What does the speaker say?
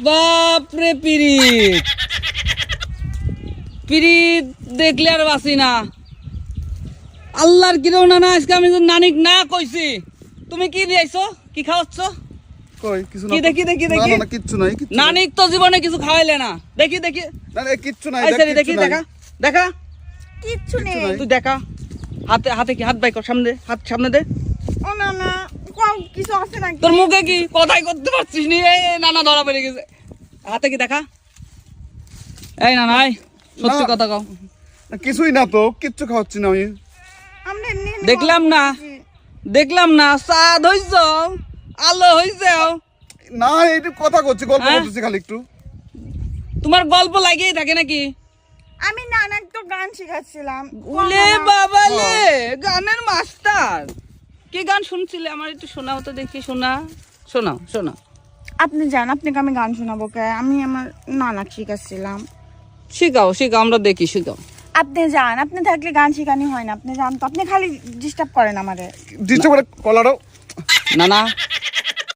বাপরে পিরিত পিরিত দেখলে আর বাসি না। আল্লাহর কিরও না আজকে আমি নানিক না কইছি। তুমি কি দিয়েছো, কি খাওয়াচ্ছ? কই কিছু না, কি দেখি দেখি দেখি। না না কিচ্ছু নাই, কিচ্ছু নাই। নানিক তো জীবনে কিছু খাওয়াইলে না। দেখি দেখি, না না কিচ্ছু নাই, এই দেখ, সারি দেখি, কিচ্ছু নাই। দেখা দেখা, কিচ্ছু নেই। তুই দেখা। হাতে হাতে কি, হাত বাই কর, সামনে দে, হাত সামনে দে। ও না না, কম কিছু আছে নাকি? তোর মুখে কি কথাই করতে পারছিস নি? এই নানা ধরা পড়ে গেছে। হাতে কি দেখা? এই না নাই সত্যি না। কথা কও। না, কিছুই না তো, কিচ্ছু খাওয়াচ্ছি না আমি। আমরা এমনি এমনি দেখলাম গল্প না। করছি। দেখলাম না, চাঁদ হইছ, আলো হইছে। না এইটু কথা করছি, গল্প হ্যাঁ? করতেছি খালি একটু। তোমার গল্প লাগিয়েই থাকে নাকি? আমি নানাক তো গান শেখাচ্ছিলাম। উলে বাবালে, গানের মাস্টার। কি গান শুনছিলে? আমার একটু শোনাও তো দেখি। শোনাও শোনাও। আপনি জান, আপনাকে আমি গান শোনাবো কে? আমি আমার নানাক শেখাচ্ছিলাম। শিখাও শিখাও, আমরা দেখি, শিখাও। আপনি যান, আপনি থাকলে গান শেখানি হয় না। আপনি যান তো, আপনি খালি ডিস্টার্ব করেন আমারে। ডিস্টার্ব করে কলারও। না না